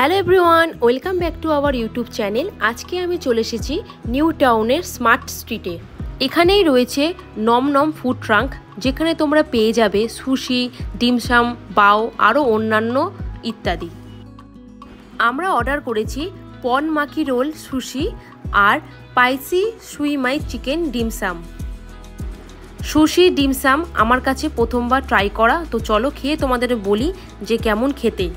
Hello everyone, welcome back to our YouTube channel. আজকে আমি চলে এসেছি নিউ টাউনের স্মার্ট স্ট্রিটে। এখানেই রয়েছে নম নম ফুড ট্রাঙ্ক, যেখানে তোমরা পেয়ে যাবে সুশি, ডিমসাম, বাও আরও অন্যান্য ইত্যাদি। আমরা অর্ডার করেছি পন মাকি রোল সুশি আর spicy shumai chicken dim sum. Sushi dim sum আমার কাছে প্রথমবার ট্রাই করা, তো চলো খেয়ে তোমাদের বলি যে কেমন খেতে।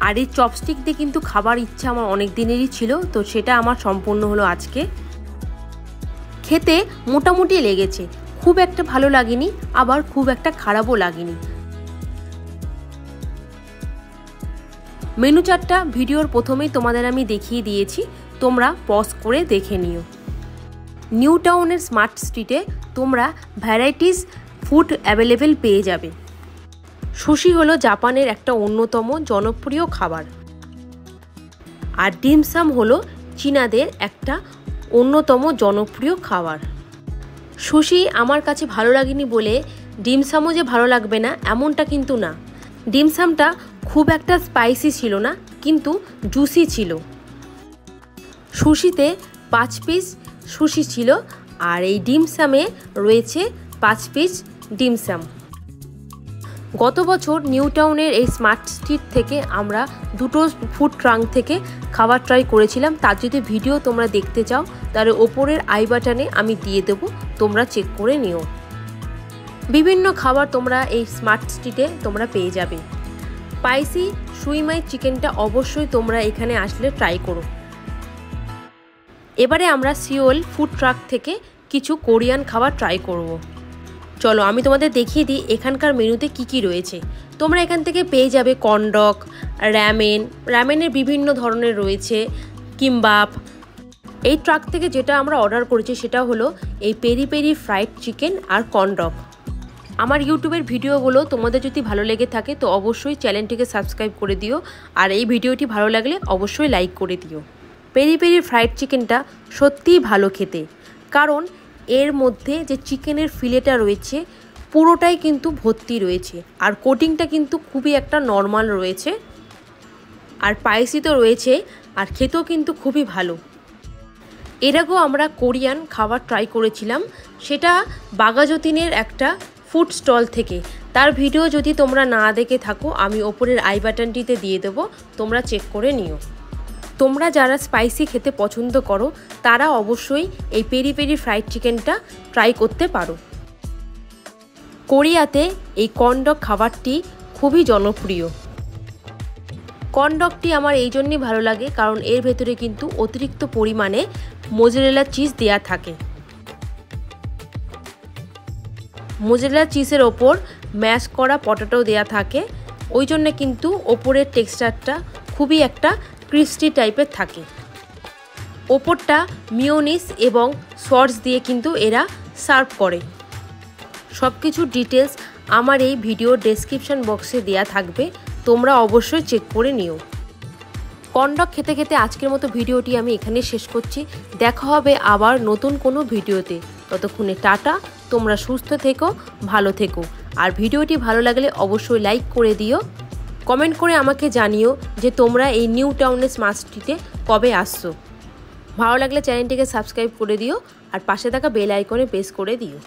আর এই চপস্টিক দিয়ে কিন্তু খাবার ইচ্ছা আমার অনেক দিনেরই ছিল, তো সেটা আমার সম্পূর্ণ হলো আজকে। খেতে মোটামুটি লেগেছে, খুব একটা ভালো লাগেনি, আবার খুব একটা খারাপও লাগেনি। মেনু চার্টটা ভিডিওর প্রথমেই তোমাদের আমি দেখিয়ে দিয়েছি, তোমরা পজ করে দেখে নিও। নিউ টাউনের স্মার্ট স্ট্রিটে তোমরা ভ্যারাইটিস ফুড অ্যাভেলেবেল পেয়ে যাবে। সুশি হলো জাপানের একটা অন্যতম জনপ্রিয় খাবার, আর ডিমসাম হলো চীনাদের একটা অন্যতম জনপ্রিয় খাবার। সুশি আমার কাছে ভালো লাগেনি বলে ডিমসামও যে ভালো লাগবে না এমনটা কিন্তু না। ডিমসামটা খুব একটা স্পাইসি ছিল না, কিন্তু জুসি ছিল। সুশিতে 5 পিস সুশি ছিল, আর এই ডিমসামে রয়েছে 5 পিস ডিমসাম। গত বছর নিউ টাউনের এই স্মার্ট স্ট্রিট থেকে আমরা দুটো ফুড ট্রাঙ্ক থেকে খাবার ট্রাই করেছিলাম। তার যদি ভিডিও তোমরা দেখতে চাও তাহলে ওপরের আই বাটনে আমি দিয়ে দেবো, তোমরা চেক করে নিও। বিভিন্ন খাবার তোমরা এই স্মার্ট স্ট্রিটে তোমরা পেয়ে যাবে। স্পাইসি সুইমাই চিকেনটা অবশ্যই তোমরা এখানে আসলে ট্রাই করো। এবারে আমরা সিওল ফুড ট্রাক থেকে কিছু কোরিয়ান খাবার ট্রাই করব। চলো আমি তোমাদের দেখিয়ে দিই এখানকার মেনুতে কি কি রয়েছে। তোমরা এখান থেকে পেয়ে যাবে কর্নডগ, র্যামেনের বিভিন্ন ধরনের রয়েছে, কিমবাপ। এই ট্রাক থেকে যেটা আমরা অর্ডার করেছি সেটা হলো এই পেরি পেরি ফ্রাইড চিকেন আর কর্নডগ। আমার ইউটিউবের ভিডিওগুলো তোমাদের যদি ভালো লেগে থাকে তো অবশ্যই চ্যানেলটিকে সাবস্ক্রাইব করে দিও, আর এই ভিডিওটি ভালো লাগলে অবশ্যই লাইক করে দিও। পেরি পেরি ফ্রাইড চিকেনটা সত্যিই ভালো খেতে, কারণ এর মধ্যে যে চিকেনের ফিলেটা রয়েছে পুরোটাই কিন্তু ভর্তি রয়েছে, আর কোটিংটা কিন্তু খুবই একটা নর্মাল রয়েছে, আর স্পাইসি তো রয়েছে, আর খেতেও কিন্তু খুবই ভালো। এর আগেও আমরা কোরিয়ান খাবার ট্রাই করেছিলাম, সেটা বাগাজতিনের একটা ফুড স্টল থেকে। তার ভিডিও যদি তোমরা না দেখে থাকো আমি ওপরের আই বাটনটিতে দিয়ে দেবো, তোমরা চেক করে নিও। তোমরা যারা স্পাইসি খেতে পছন্দ করো তারা অবশ্যই এই পেরি পেরি ফ্রাইড চিকেনটা ট্রাই করতে পারো। কোরিয়াতে এই কর্নডগ খাবারটি খুবই জনপ্রিয়। কর্নডগটি আমার এই জন্যই ভালো লাগে কারণ এর ভেতরে কিন্তু অতিরিক্ত পরিমাণে মোজারেলা চিজ দেয়া থাকে। মোজারেলা চিজের ওপর ম্যাশ করা পটেটো দেয়া থাকে, ওই জন্য কিন্তু ওপরের টেক্সচারটা খুবই একটা ক্রিস্পি টাইপের থাকে। ওপরটা মিওনিস এবং সস দিয়ে কিন্তু এরা সার্ভ করে। সব কিছু ডিটেলস আমার এই ভিডিওর ডেসক্রিপশন বক্সে দেয়া থাকবে, তোমরা অবশ্যই চেক করে নিও। কর্নডগ খেতে খেতে আজকের মতো ভিডিওটি আমি এখানে শেষ করছি। দেখা হবে আবার নতুন কোনো ভিডিওতে। ততক্ষণে টাটা, তোমরা সুস্থ থেকো, ভালো থেকো, আর ভিডিওটি ভালো লাগলে অবশ্যই লাইক করে দিও। কমেন্ট করে আমাকে জানিও যে তোমরা এই নিউ টাউনের স্মার্ট স্ট্রিটে কবে আসছো। ভালো লাগলে চ্যানেলটিকে সাবস্ক্রাইব করে দিও, আর পাশে থাকা বেল আইকনে প্রেস করে দিও।